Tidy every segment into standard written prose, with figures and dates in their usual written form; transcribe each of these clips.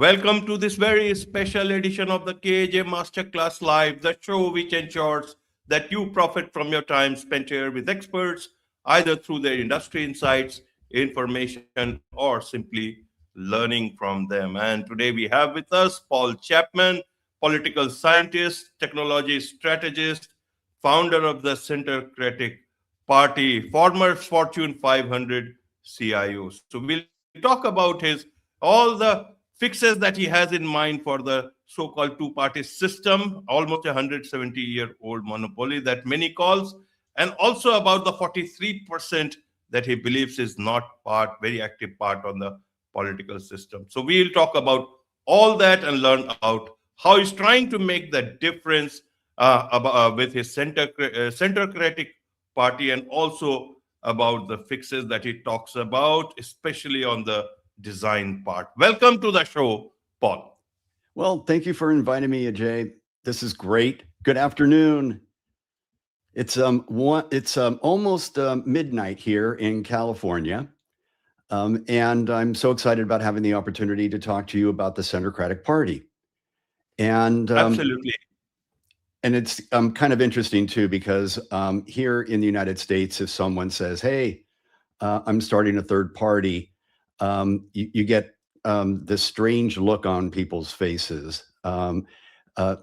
Welcome to this very special edition of the KAJ Masterclass Live, the show which ensures that you profit from your time spent here with experts, either through their industry insights, information, or simply learning from them. And today we have with us Paul Chapman, political scientist, technology strategist, founder of the Centercratic Party, former Fortune 500 CIO. So we'll talk about his all the fixes that he has in mind for the so-called two-party system, almost a 170-year-old monopoly that many calls, and also about the 43% that he believes is not very active part on the political system. So we'll talk about all that and learn out how he's trying to make the difference with his Centercratic Party, and also about the fixes that he talks about, especially on the design part. Welcome to the show, Paul. Well, thank you for inviting me, Ajay. This is great. Good afternoon. It's almost midnight here in California, and I'm so excited about having the opportunity to talk to you about the Centercratic Party. And Absolutely. And it's kind of interesting too, because here in the United States, if someone says, "Hey, I'm starting a third party," you get this strange look on people's faces.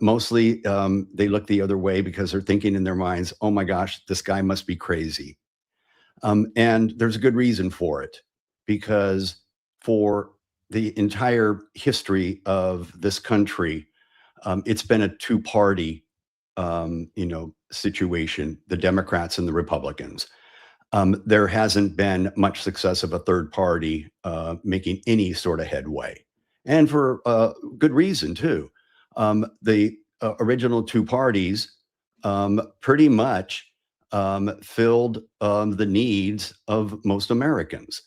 Mostly, they look the other way because they're thinking in their minds, "Oh my gosh, this guy must be crazy." And there's a good reason for it, because for the entire history of this country, it's been a two-party, situation, the Democrats and the Republicans. There hasn't been much success of a third party making any sort of headway, and for good reason too. The original two parties pretty much filled the needs of most Americans.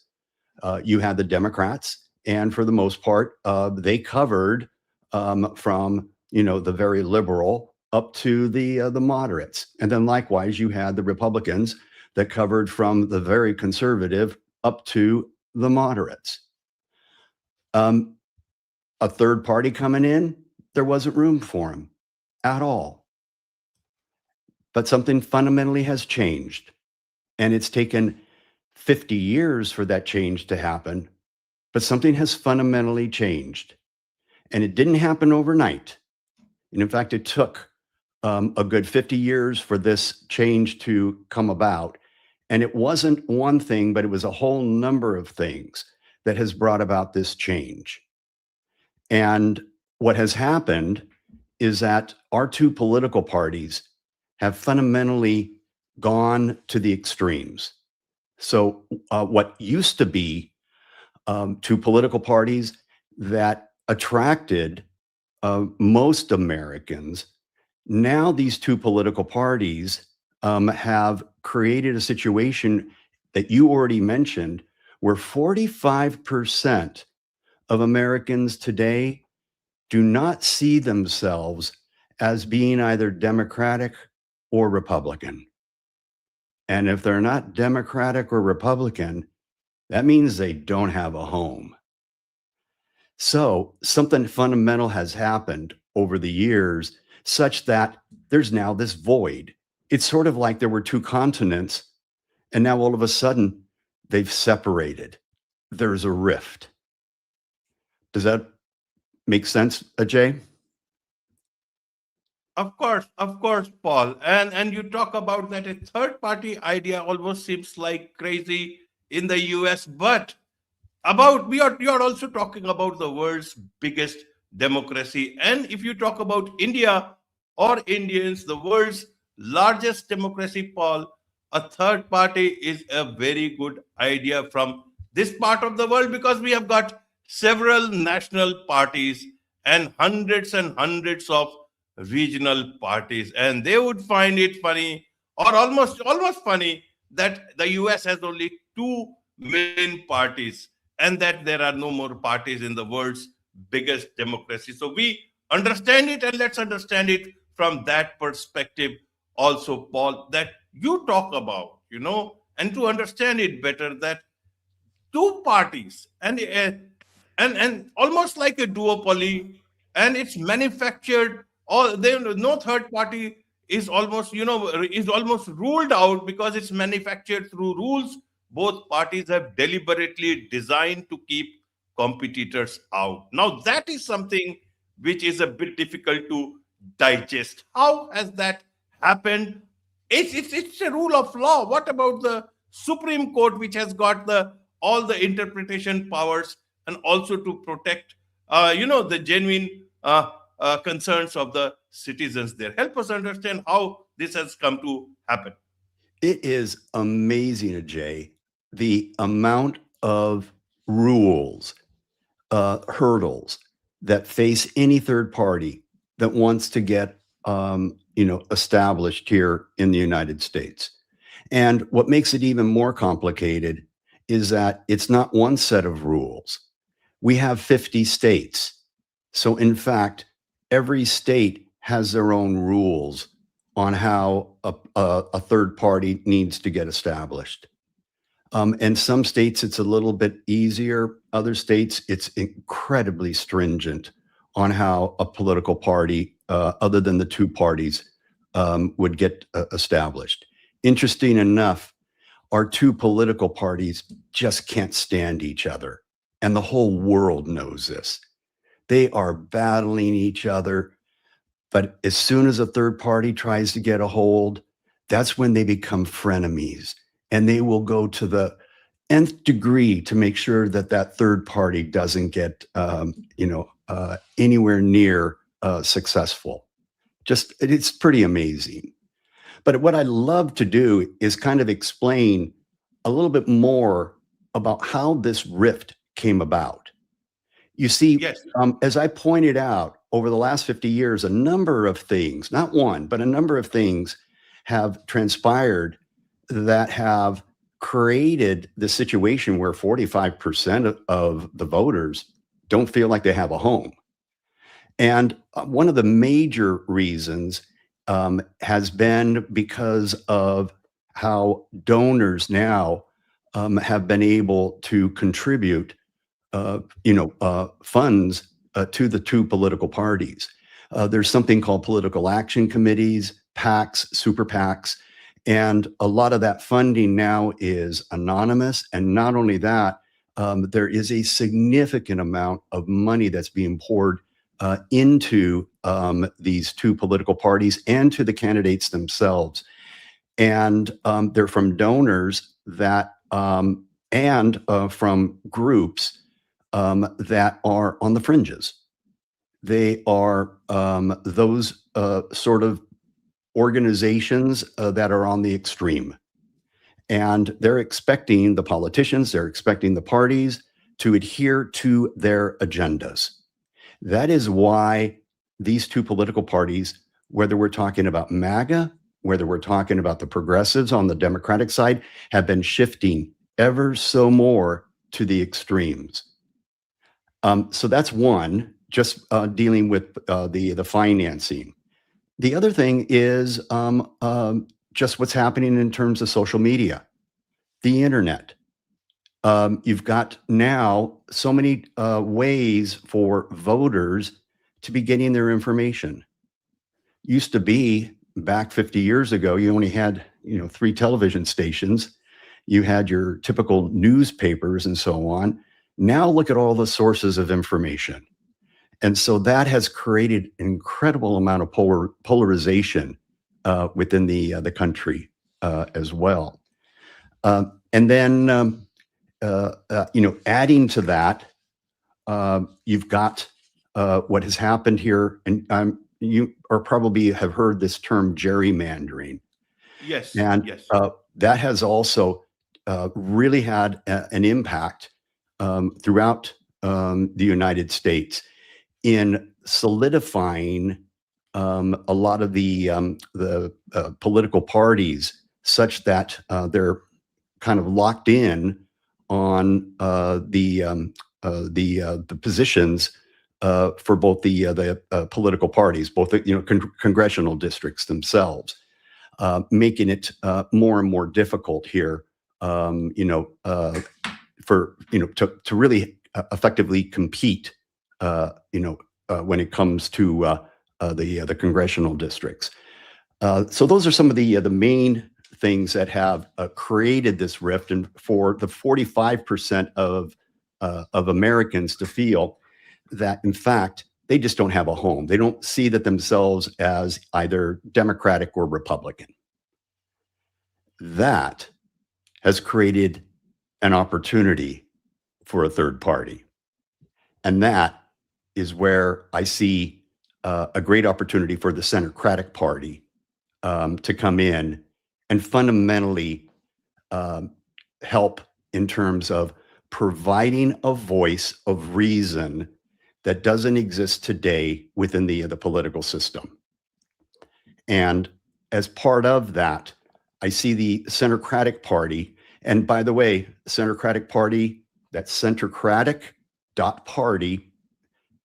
You had the Democrats, and for the most part, they covered from the very liberal up to the moderates, and then likewise you had the Republicans that covered from the very conservative up to the moderates. A third party coming in, there wasn't room for him at all. But something fundamentally has changed, and it's taken 50 years for that change to happen, but something has fundamentally changed. And it didn't happen overnight. And in fact, it took a good 50 years for this change to come about. And it wasn't one thing, but it was a whole number of things that has brought about this change. And what has happened is that our two political parties have fundamentally gone to the extremes. So what used to be two political parties that attracted most Americans, now these two political parties have created a situation that you already mentioned, where 45% of Americans today do not see themselves as being either Democratic or Republican. And if they're not Democratic or Republican, that means they don't have a home. So something fundamental has happened over the years, such that there's now this void. It's sort of like there were two continents, and now all of a sudden they've separated. There's a rift. Does that make sense, Ajay? Of course, Paul. And you talk about that a third party idea almost seems like crazy in the US, but you're also talking about the world's biggest democracy. And if you talk about India or Indians, the world's largest democracy, Paul, a third party is a very good idea from this part of the world, because we have got several national parties and hundreds of regional parties, and they would find it funny, or almost funny, that the US has only two main parties, and that there are no more parties in the world's biggest democracy. So we understand it, and let's understand it from that perspective also, Paul, that you talk about, and to understand it better, that two parties, and and almost like a duopoly, and it's manufactured. All there, no third party is almost, is almost ruled out because it's manufactured through rules both parties have deliberately designed to keep competitors out. Now that is something which is a bit difficult to digest. How has that happened? It's a rule of law. What about the Supreme Court, which has got the all the interpretation powers and also to protect, the genuine concerns of the citizens there? Help us understand how this has come to happen. It is amazing, Ajay, the amount of rules, hurdles that face any third party that wants to get, established here in the United States. And what makes it even more complicated is that it's not one set of rules. We have 50 states. So, in fact, every state has their own rules on how a third party needs to get established. And some states, it's a little bit easier. Other states, it's incredibly stringent on how a political party, other than the two parties, would get established. Interesting enough, our two political parties just can't stand each other. And the whole world knows this. They are battling each other. But as soon as a third party tries to get a hold, that's when they become frenemies. And they will go to the nth degree to make sure that that third party doesn't get, anywhere near successful. It's pretty amazing. But what I love to do is kind of explain a little bit more about how this rift came about. You see, Yes. as I pointed out, over the last 50 years, a number of things, not one, but a number of things have transpired that have created the situation where 45% of the voters don't feel like they have a home. And one of the major reasons has been because of how donors now have been able to contribute, funds to the two political parties. There's something called political action committees, PACs, super PACs, and a lot of that funding now is anonymous. And not only that, there is a significant amount of money that's being poured into these two political parties and to the candidates themselves. And they're from donors that and from groups that are on the fringes. They are those sort of organizations that are on the extreme. And they're expecting the politicians, they're expecting the parties to adhere to their agendas. That is why these two political parties, whether we're talking about MAGA, whether we're talking about the progressives on the Democratic side, have been shifting ever so more to the extremes. So that's one, just dealing with the financing. The other thing is just what's happening in terms of social media, the internet. You've got now so many ways for voters to be getting their information. Used to be back 50 years ago, you only had 3 television stations. You had your typical newspapers and so on. Now look at all the sources of information. And so that has created an incredible amount of polarization within the country as well. And then, adding to that, you've got what has happened here, and you or probably have heard this term gerrymandering. Yes. And Yes. that has also really had an impact throughout the United States in solidifying a lot of the political parties, such that they're kind of locked in on the positions for both the political parties, both the congressional districts themselves, making it more and more difficult here, for to really effectively compete, when it comes to the congressional districts. So those are some of the main things that have created this rift, and for the 45% of Americans to feel that, in fact, they just don't have a home. They don't see that themselves as either Democratic or Republican. That has created an opportunity for a third party. And that is where I see a great opportunity for the Centercratic Party to come in and fundamentally help in terms of providing a voice of reason that doesn't exist today within the political system. And as part of that, I see the Centercratic Party. And by the way, Centercratic Party, that's Centercratic.party.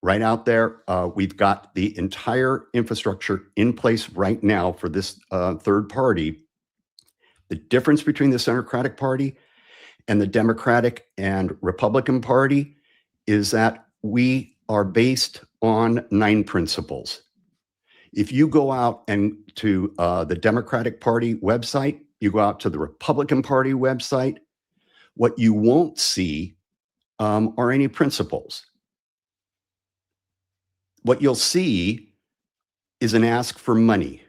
Right out there, we've got the entire infrastructure in place right now for this third party. The difference between the Centercratic Party and the Democratic and Republican Party is that we are based on 9 principles. If you go out and to the Democratic Party website, you go out to the Republican Party website, what you won't see are any principles. What you'll see is an ask for money.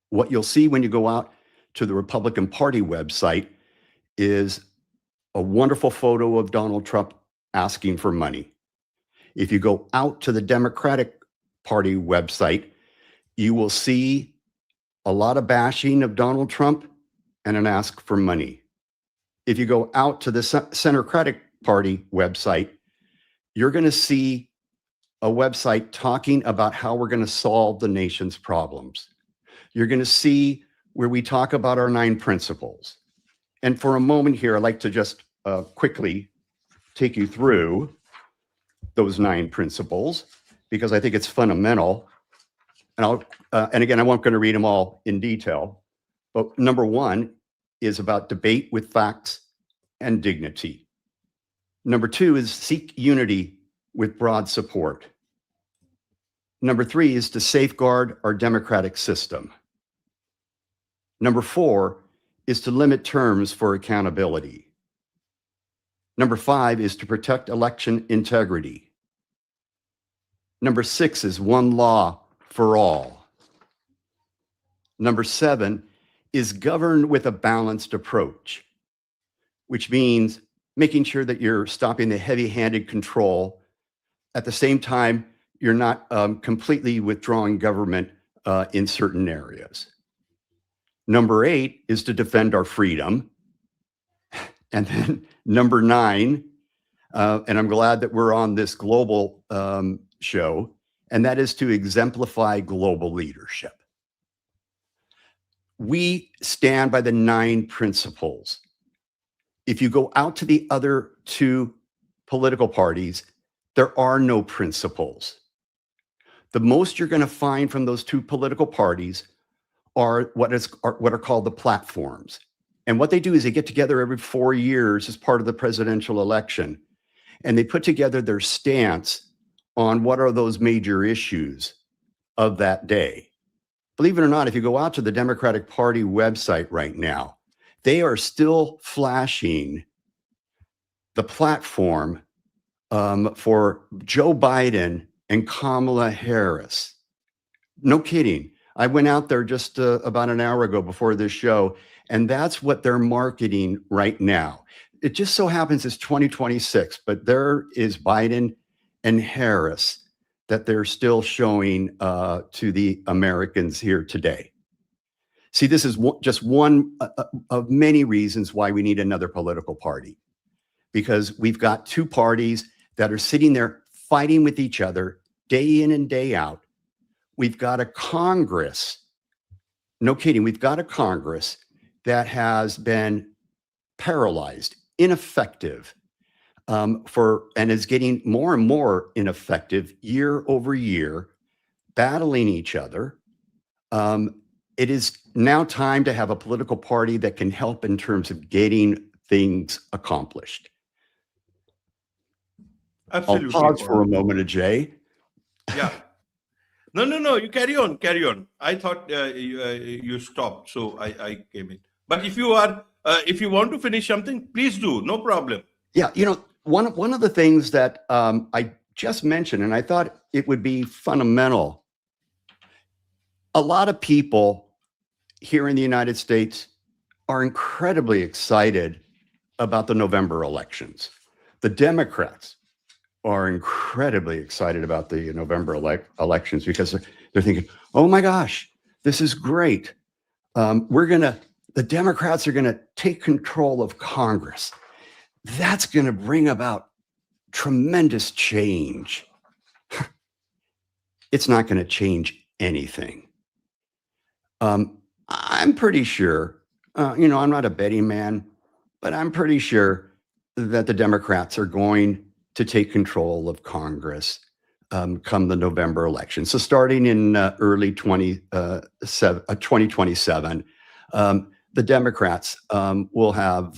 What you'll see when you go out to the Republican Party website is a wonderful photo of Donald Trump asking for money. If you go out to the Democratic Party website, you will see a lot of bashing of Donald Trump and an ask for money. If you go out to the Centercratic Party website, you're going to see a website talking about how we're going to solve the nation's problems. You're going to see where we talk about our 9 principles. And for a moment here, I'd like to just quickly take you through those 9 principles, because I think it's fundamental. And again, I won't going to read them all in detail, but number 1 is about debate with facts and dignity. Number 2 is seek unity with broad support. Number 3 is to safeguard our democratic system. Number 4 is to limit terms for accountability. Number 5 is to protect election integrity. Number 6 is one law for all. Number 7 is govern with a balanced approach, which means making sure that you're stopping the heavy-handed control. At the same time, you're not completely withdrawing government in certain areas. Number 8 is to defend our freedom. And then number 9, and I'm glad that we're on this global show, and that is to exemplify global leadership. We stand by the 9 principles. If you go out to the other 2 political parties, there are no principles. The most you're going to find from those 2 political parties are what are called the platforms. And what they do is they get together every 4 years as part of the presidential election, and they put together their stance on what are those major issues of that day. Believe it or not, if you go out to the Democratic Party website right now, they are still flashing the platform for Joe Biden and Kamala Harris. No kidding. I went out there just about an hour ago before this show, and that's what they're marketing right now. It just so happens it's 2026, but there is Biden and Harris that they're still showing to the Americans here today. See, this is just one of many reasons why we need another political party, because we've got 2 parties that are sitting there fighting with each other day in and day out. We've got a Congress, no kidding, we've got a Congress that has been paralyzed, ineffective, and is getting more and more ineffective year over year, battling each other. It is now time to have a political party that can help in terms of getting things accomplished. I'll Absolutely. pause for a moment, Ajay. Yeah. No. You carry on. Carry on. I thought you stopped, so I came in. But if you want to finish something, please do. No problem. Yeah, one of the things that I just mentioned, and I thought it would be fundamental. A lot of people here in the United States are incredibly excited about the November elections. The Democrats are incredibly excited about the November elections because they're thinking, oh my gosh, this is great. The Democrats are going to take control of Congress. That's going to bring about tremendous change. It's not going to change anything. I'm pretty sure, I'm not a betting man, but I'm pretty sure that the Democrats are going to take control of Congress come the November election. So starting in early 2027, the Democrats will have,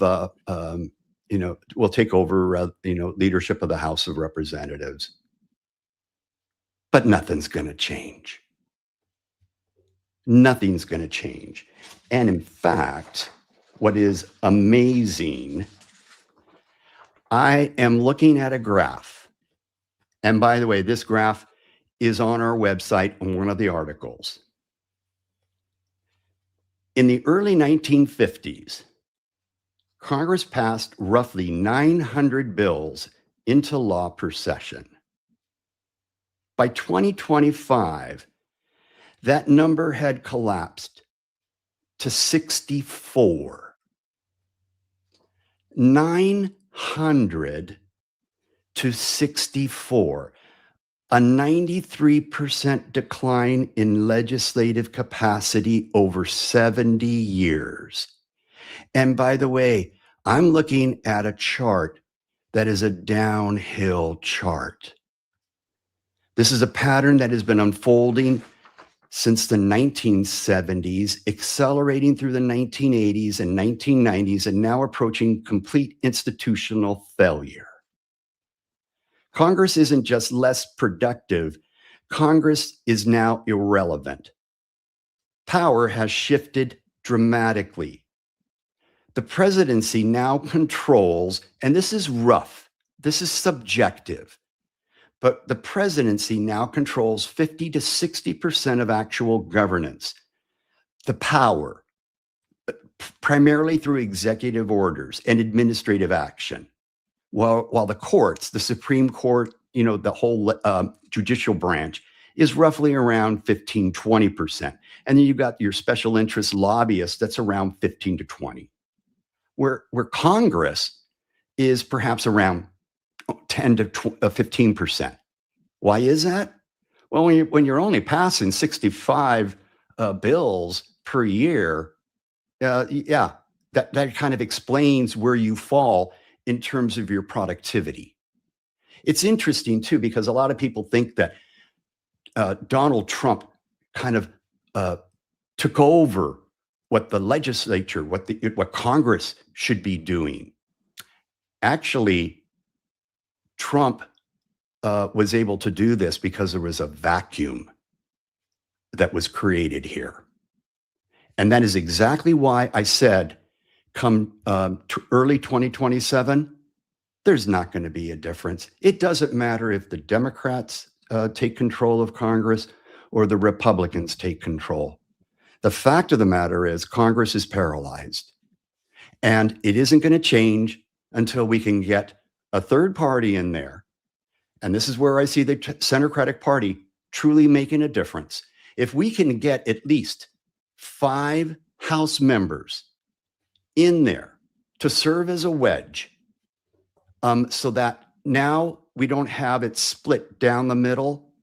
will take over, leadership of the House of Representatives. But nothing's going to change. Nothing's going to change. And in fact, what is amazing, I am looking at a graph. And by the way, this graph is on our website on one of the articles. In the early 1950s, Congress passed roughly 900 bills into law per session. By 2025, that number had collapsed to 64. 900 to 64. A 93% decline in legislative capacity over 70 years. And by the way, I'm looking at a chart that is a downhill chart. This is a pattern that has been unfolding since the 1970s, accelerating through the 1980s and 1990s, and now approaching complete institutional failure. Congress isn't just less productive. Congress is now irrelevant. Power has shifted dramatically. The presidency now controls, and this is rough, this is subjective, but the presidency now controls 50 to 60% of actual governance. The power, primarily through executive orders and administrative action. While the courts, the Supreme Court, the whole judicial branch is roughly around 15, 20%. And then you've got your special interest lobbyists, that's around 15 to 20. Where Congress is perhaps around 10 to 15%. Why is that? Well, when you're only passing 65 bills per year, that kind of explains where you fall in terms of your productivity. It's interesting too, because a lot of people think that Donald Trump kind of took over what the legislature, what Congress should be doing. Actually, Trump was able to do this because there was a vacuum that was created here. And that is exactly why I said, come early 2027, there's not going to be a difference. It doesn't matter if the Democrats take control of Congress or the Republicans take control. The fact of the matter is Congress is paralyzed. And it isn't going to change until we can get a third party in there. And this is where I see the Centercratic Party truly making a difference. If we can get at least 5 House members in there to serve as a wedge, so that now we don't have it split down the middle,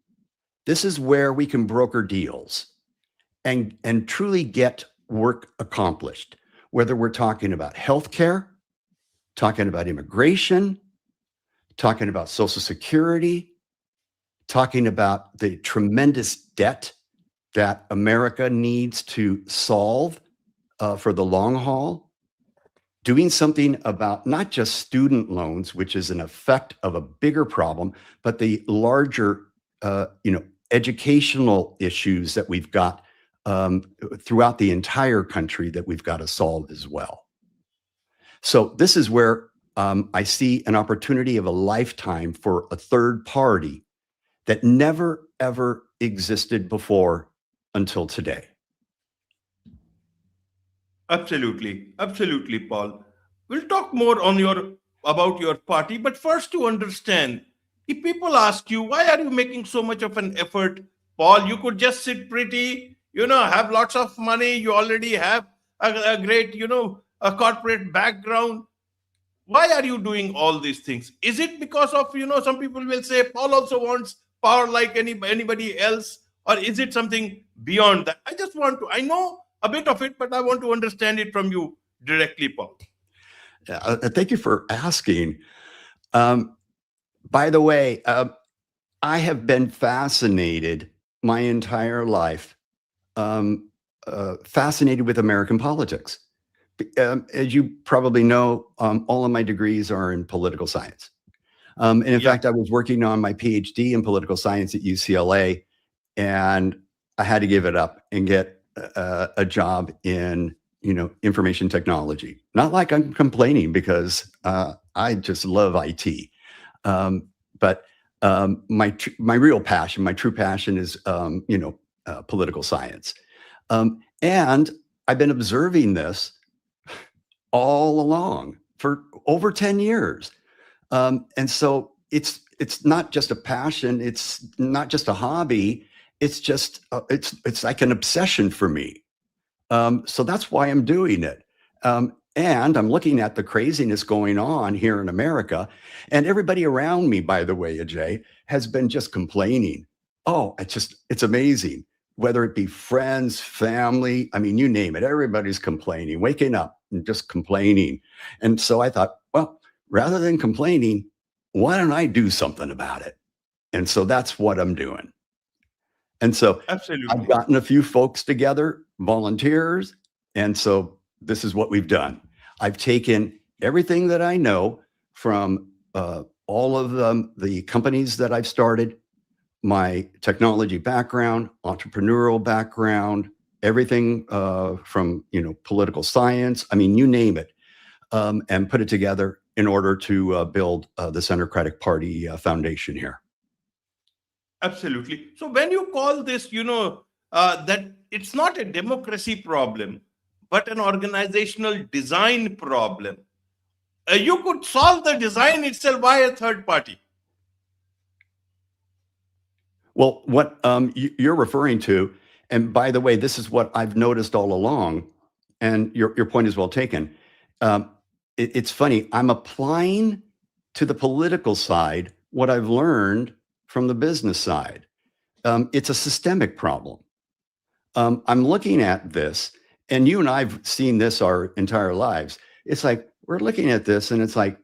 this is where we can broker deals and truly get work accomplished, whether we're talking about healthcare, talking about immigration, talking about Social Security, talking about the tremendous debt that America needs to solve for the long haul, doing something about not just student loans, which is an effect of a bigger problem, but the larger, educational issues that we've got throughout the entire country that we've got to solve as well. So this is where I see an opportunity of a lifetime for a third party that never, ever existed before until today. Absolutely, absolutely, Paul. We'll talk more on your about your party, but first to understand, if people ask you why are you making so much of an effort, Paul, you could just sit pretty, have lots of money, you already have a great, a corporate background. Why are you doing all these things? Is it because of, some people will say Paul also wants power like anybody else, or is it something beyond that? I just want to, I know a bit of it, but I want to understand it from you directly, Paul. Thank you for asking. By the way, I have been fascinated my entire life, fascinated with American politics. As you probably know, all of my degrees are in political science. And in Yeah. fact, I was working on my PhD in political science at UCLA, and I had to give it up and get a job in, information technology. Not like I'm complaining, because I just love IT. But my real passion, my true passion is, political science. And I've been observing this all along for over 10 years. And so it's not just a passion. It's not just a hobby. It's just, it's like an obsession for me. So that's why I'm doing it. And I'm looking at the craziness going on here in America, and everybody around me, by the way, Ajay, has been just complaining. Oh, it's amazing. Whether it be friends, family, I mean, you name it, everybody's complaining, waking up and just complaining. And so I thought, well, rather than complaining, why don't I do something about it? And so that's what I'm doing. And so I've Absolutely. gotten a few folks together, volunteers, and so this is what we've done. I've taken everything that I know from all of the companies that I've started, my technology background, entrepreneurial background, everything from political science. I mean, you name it, and put it together in order to build the Centercratic Party foundation here. Absolutely. So when you call this, that it's not a democracy problem, but an organizational design problem, you could solve the design itself by a third party. Well, what you're referring to, and by the way, this is what I've noticed all along, and your point is well taken. Um, it's funny. I'm applying to the political side what I've learned from the business side. It's a systemic problem. I'm looking at this, and you and I've seen this our entire lives. It's like we're looking at this, and it's like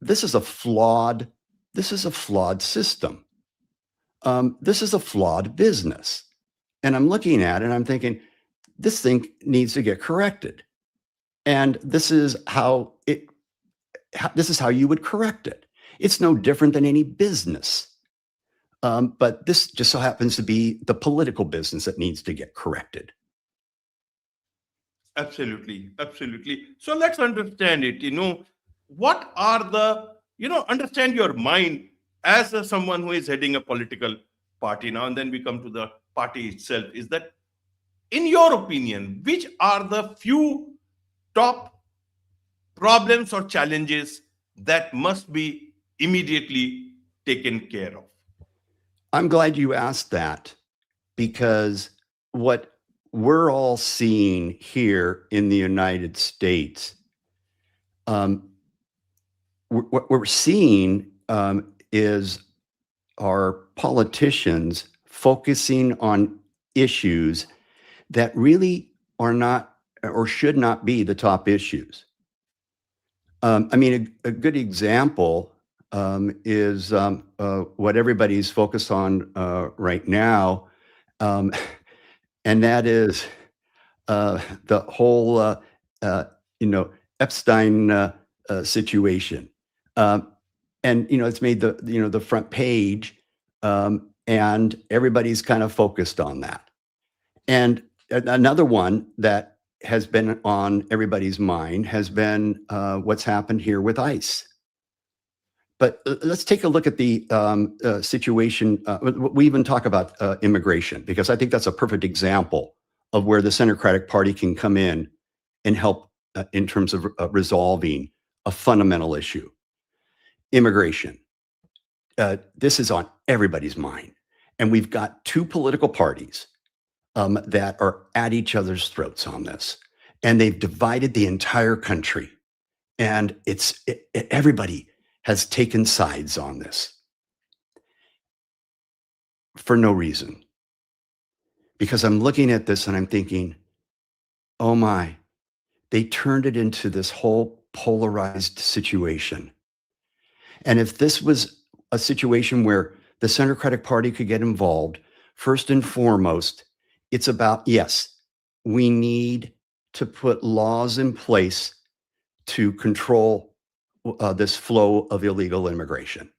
this is a flawed. This is a flawed system. This is a flawed business. And I'm looking at it and I'm thinking, this thing needs to get corrected. And this is how you would correct it. It's no different than any business. But this just so happens to be the political business that needs to get corrected. Absolutely, absolutely. So let's understand it. What are the, understand your mind as someone who is heading a political party now, and then we come to the party itself. Is that, in your opinion, which are the few top problems or challenges that must be immediately taken care of? I'm glad you asked that, because what we're all seeing here in the United States, what we're seeing is our politicians focusing on issues that really are not or should not be the top issues. I mean, a good example is what everybody's focused on right now, um, and that is the whole, you know, Epstein situation. And, it's made the front page, and everybody's kind of focused on that. And another one that has been on everybody's mind has been what's happened here with ICE. But let's take a look at the situation. We even talk about immigration, because I think that's a perfect example of where the Centercratic Party can come in and help in terms of resolving a fundamental issue. Immigration. This is on everybody's mind. And we've got two political parties that are at each other's throats on this. And they've divided the entire country. And everybody has taken sides on this for no reason. Because I'm looking at this and I'm thinking, oh my, they turned it into this whole polarized situation. And if this was a situation where the Centercratic Party could get involved, first and foremost, it's about, yes, we need to put laws in place to control this flow of illegal immigration.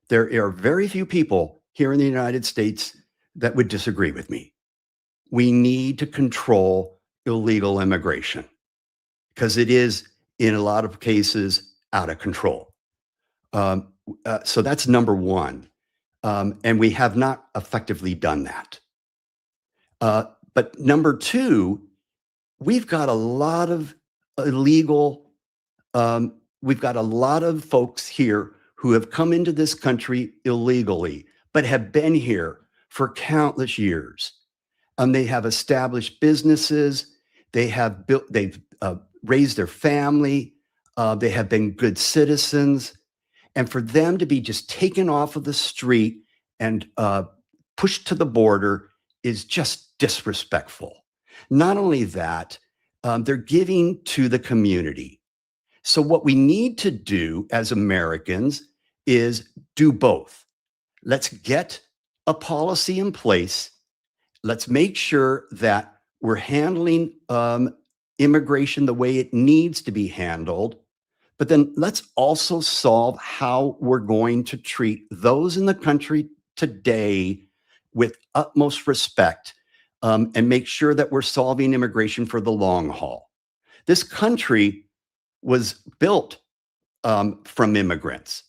There are very few people here in the United States that would disagree with me. We need to control illegal immigration because it is, in a lot of cases, out of control. So that's number one. And we have not effectively done that. But number two, we've got a lot of illegal, we've got a lot of folks here who have come into this country illegally, but have been here for countless years. They have established businesses. They've raised their family. They have been good citizens. And for them to be just taken off of the street and pushed to the border is just disrespectful. Not only that, they're giving to the community. So what we need to do as Americans is do both. Let's get a policy in place. Let's make sure that we're handling immigration the way it needs to be handled. But then let's also solve how we're going to treat those in the country today with utmost respect, and make sure that we're solving immigration for the long haul. This country was built from immigrants,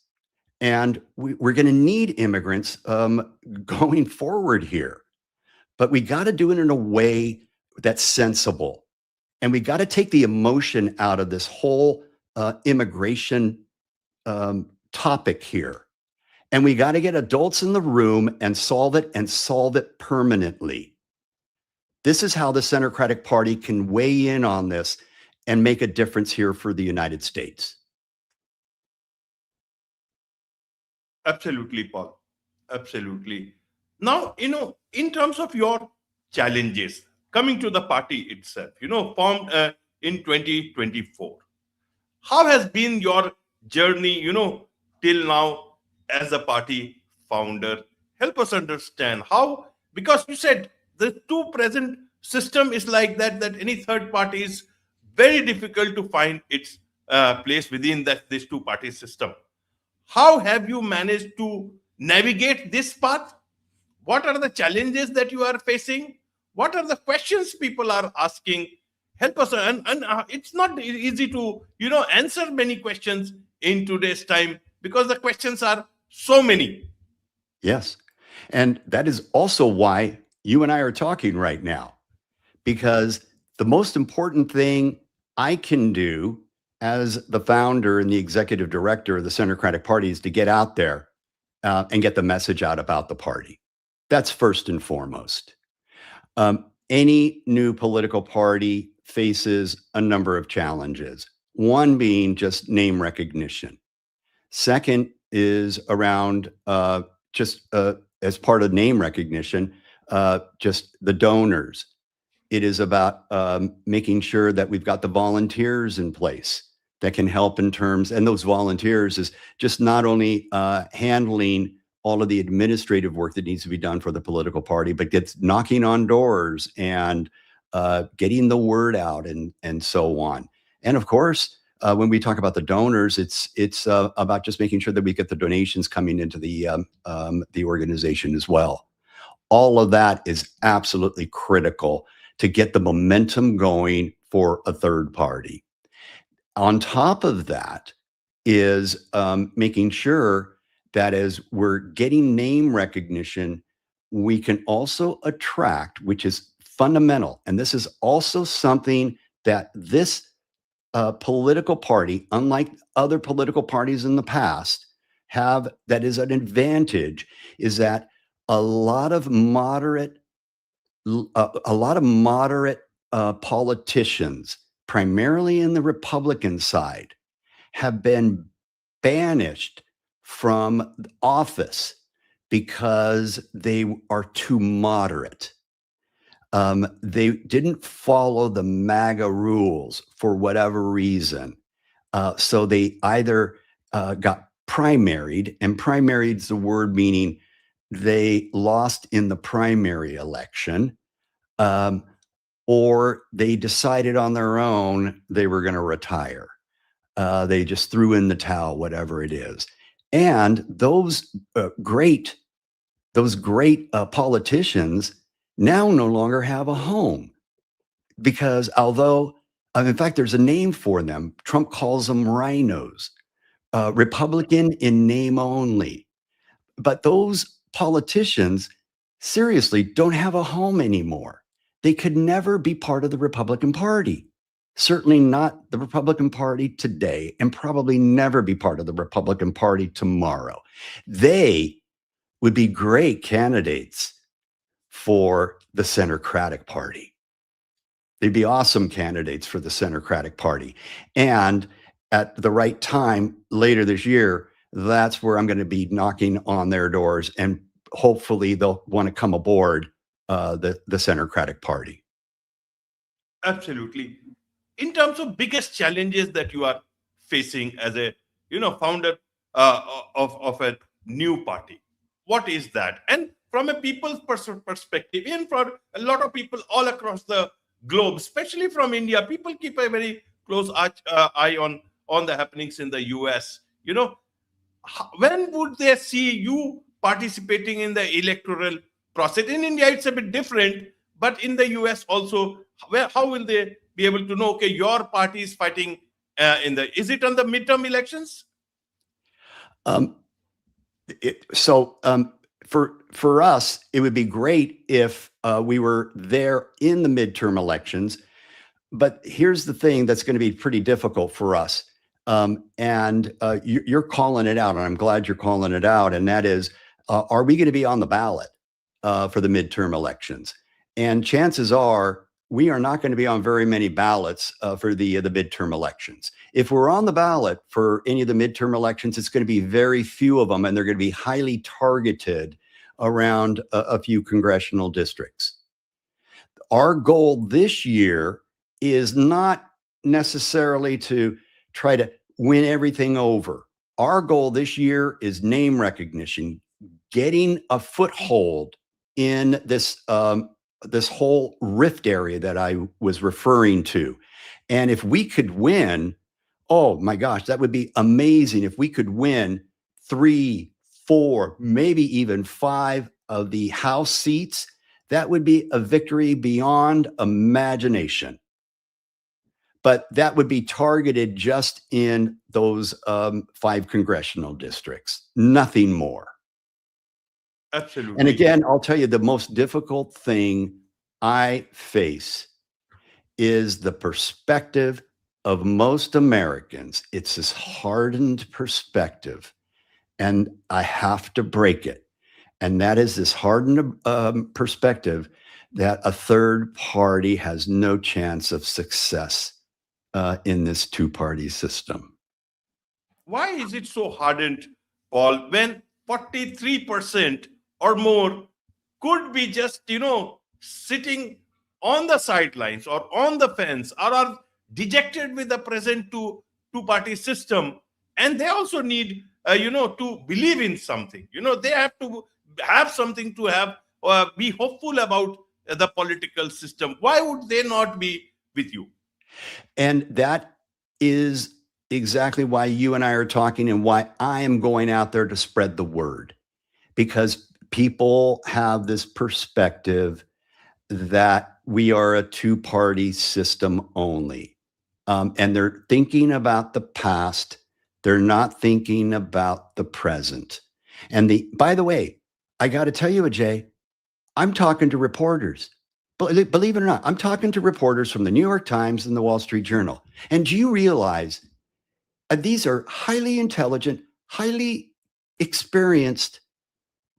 and we're going to need immigrants going forward here. But we got to do it in a way that's sensible. And we got to take the emotion out of this whole immigration topic here. And we got to get adults in the room and solve it permanently. This is how the Centercratic Party can weigh in on this and make a difference here for the United States. Absolutely, Paul. Absolutely. Now, in terms of your challenges coming to the party itself, formed in 2024, how has been your journey, till now as a party founder? Help us understand how, because you said the two present system is like that any third party is very difficult to find its place within this two party system. How have you managed to navigate this path? What are the challenges that you are facing? What are the questions people are asking? Help us. And it's not easy to, answer many questions in today's time because the questions are so many. Yes. And that is also why you and I are talking right now, because the most important thing I can do as the founder and the executive director of the Centercratic Party is to get out there and get the message out about the party. That's first and foremost. Any new political party faces a number of challenges. One being just name recognition. Second is around as part of name recognition, just the donors. It is about making sure that we've got the volunteers in place that can help in terms, and those volunteers is just not only handling all of the administrative work that needs to be done for the political party, but gets knocking on doors and getting the word out and so on. And of course, when we talk about the donors, it's about just making sure that we get the donations coming into the organization as well. All of that is absolutely critical to get the momentum going for a third party. On top of that is making sure that as we're getting name recognition, we can also attract, which is fundamental. And this is also something that this political party, unlike other political parties in the past, have that is an advantage, is that a lot of moderate politicians, primarily in the Republican side, have been banished from office because they are too moderate. They didn't follow the MAGA rules for whatever reason. So they either got primaried, and primaried is the word meaning they lost in the primary election, or they decided on their own they were going to retire. They just threw in the towel, whatever it is. And those great politicians now no longer have a home, because although, in fact, there's a name for them. Trump calls them rhinos, Republican in name only. But those politicians seriously don't have a home anymore. They could never be part of the Republican Party. Certainly not the Republican Party today, and probably never be part of the Republican Party tomorrow. They would be great candidates for the Centercratic Party. They'd be awesome candidates for the Centercratic Party. And at the right time later this year, that's where I'm going to be knocking on their doors, and hopefully they'll want to come aboard the Centercratic Party. Absolutely. In terms of biggest challenges that you are facing as a founder of a new party, what is that? And from a people's perspective, and for a lot of people all across the globe, especially from India, people keep a very close eye on the happenings in the US. When would they see you participating in the electoral process? In India, it's a bit different, but in the US also, how will they be able to know, okay, your party is fighting is it on the midterm elections? For us, it would be great if we were there in the midterm elections. But here's the thing that's going to be pretty difficult for us. And you're calling it out, and I'm glad you're calling it out. And that is, are we going to be on the ballot for the midterm elections? And chances are we are not going to be on very many ballots for the midterm elections. If we're on the ballot for any of the midterm elections, it's going to be very few of them, and they're going to be highly targeted around a few congressional districts. Our goal this year is not necessarily to try to win everything over. Our goal this year is name recognition, getting a foothold in this this whole rift area that I was referring to. And if we could win, oh my gosh, that would be amazing. If we could win 3, 4, maybe even 5 of the House seats, that would be a victory beyond imagination. But that would be targeted just in those 5 congressional districts, nothing more. Absolutely. And again, I'll tell you, the most difficult thing I face is the perspective of most Americans. It's this hardened perspective, and I have to break it. And that is this hardened perspective that a third party has no chance of success in this two-party system. Why is it so hardened, Paul, when 43% or more could be just, sitting on the sidelines or on the fence, or are dejected with the present two-party system, and they also need, to believe in something. They have to have something to have, be hopeful about the political system. Why would they not be with you? And that is exactly why you and I are talking and why I am going out there to spread the word. Because people have this perspective that we are a two-party system only. And they're thinking about the past. They're not thinking about the present. And by the way, I got to tell you, Ajay, I'm talking to reporters. Believe it or not, I'm talking to reporters from the New York Times and the Wall Street Journal. And do you realize these are highly intelligent, highly experienced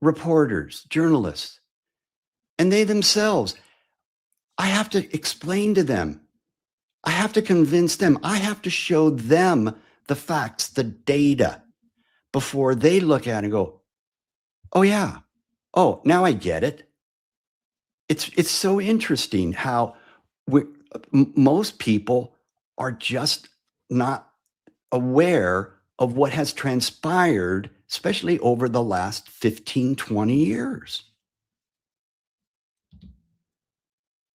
reporters, journalists, and they themselves, I have to explain to them. I have to convince them. I have to show them the facts, the data, before they look at it and go, oh, yeah. Oh, now I get it. It's so interesting how most people are just not aware of what has transpired, especially over the last 15, 20 years.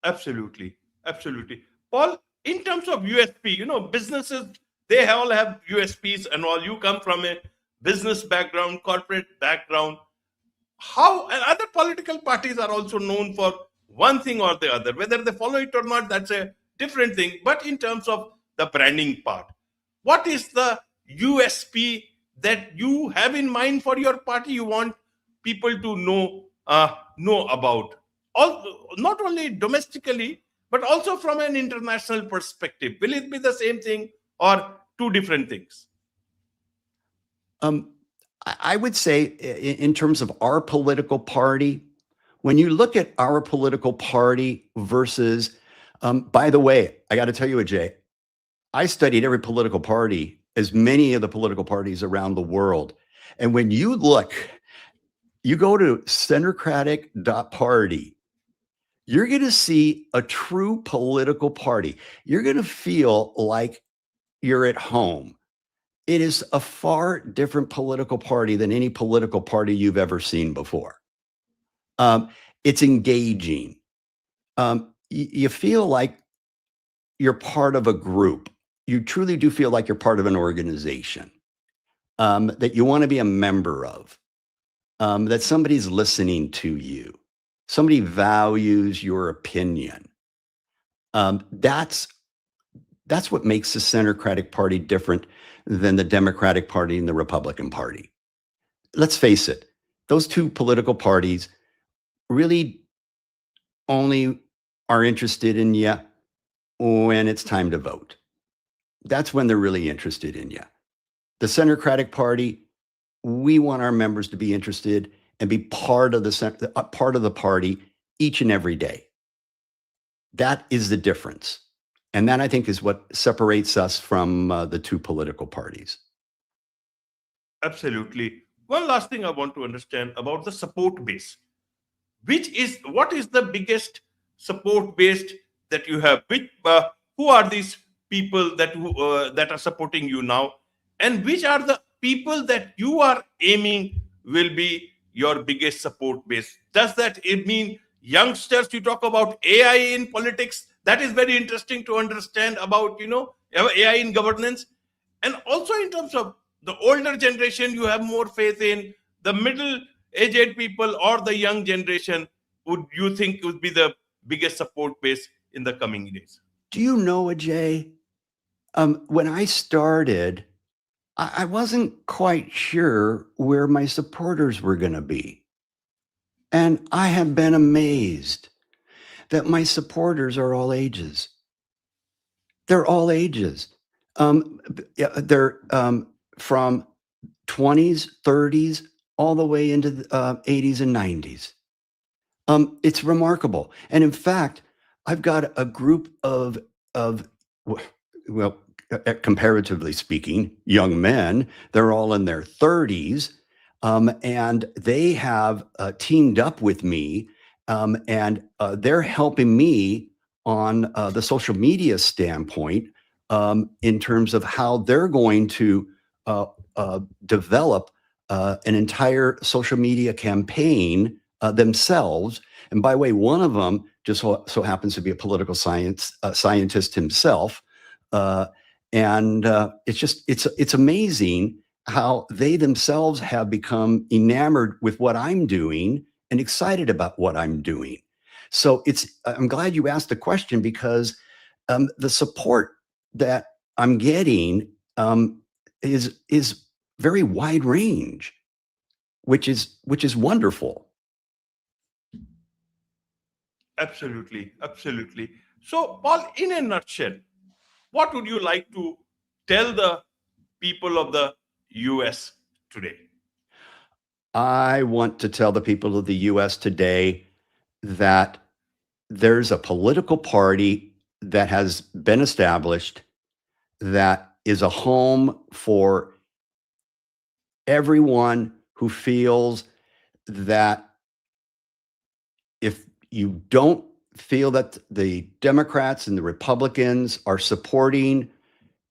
Absolutely. Absolutely. Paul, in terms of USP, businesses, they all have USPs and all. You come from a business background, corporate background. How, and other political parties are also known for one thing or the other. Whether they follow it or not, that's a different thing. But in terms of the branding part, what is the USP that you have in mind for your party you want people to know about? Not only domestically, but also from an international perspective. Will it be the same thing or two different things? I would say in terms of our political party, when you look at our political party versus, by the way, I got to tell you, Ajay, I studied every political party, as many of the political parties around the world. And when you look, you go to Centercratic Party, you're going to see a true political party. You're going to feel like you're at home. It is a far different political party than any political party you've ever seen before. It's engaging. You feel like you're part of a group. You truly do feel like you're part of an organization that you want to be a member of, that somebody's listening to you. Somebody values your opinion. That's what makes the Centercratic Party different than the Democratic Party and the Republican Party. Let's face it, those two political parties really only are interested in you when it's time to vote. That's when they're really interested in you. The Centercratic Party, we want our members to be interested and be part of the party each and every day. That is the difference. And that, I think, is what separates us from the two political parties. Absolutely. One last thing I want to understand about the support base. What is the biggest support base that you have? Who are these people that are supporting you now, and which are the people that you are aiming will be your biggest support base? Does that mean youngsters? You talk about AI in politics. That is very interesting to understand about AI in governance, and also in terms of the older generation. You have more faith in the middle aged people or the young generation. Would you think would be the biggest support base in the coming days? Do you know, Ajay, when I started, I wasn't quite sure where my supporters were going to be. And I have been amazed that my supporters are all ages. They're all ages. They're from 20s, 30s, all the way into the 80s and 90s. It's remarkable. And in fact, I've got a group of well, comparatively speaking, young men. They're all in their 30s. And they have teamed up with me, and they're helping me on the social media standpoint in terms of how they're going to develop an entire social media campaign themselves. And by the way, one of them just so happens to be a political scientist himself. And it's amazing how they themselves have become enamored with what I'm doing and excited about what I'm doing. So I'm glad you asked the question, because the support that I'm getting is very wide range, which is wonderful. Absolutely, absolutely. So, Paul, in a nutshell, what would you like to tell the people of the US today? I want to tell the people of the US today that there's a political party that has been established that is a home for everyone who feels that if you don't feel that the Democrats and the Republicans are supporting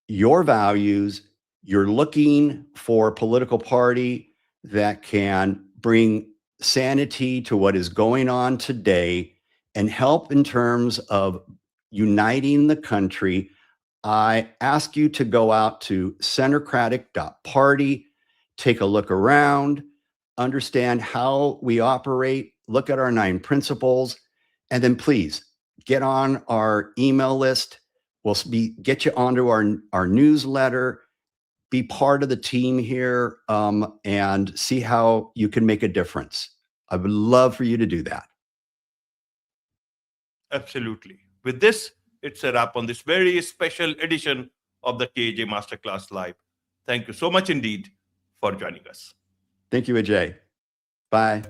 your values, you're looking for a political party that can bring sanity to what is going on today and help in terms of uniting the country, I ask you to go out to Centercratic.party, take a look around, understand how we operate, look at our 9 principles, and then please get on our email list. We'll get you onto our newsletter, be part of the team here, and see how you can make a difference. I would love for you to do that. Absolutely. With this, it's a wrap on this very special edition of the KAJ Masterclass Live. Thank you so much indeed for joining us. Thank you, Ajay. Bye.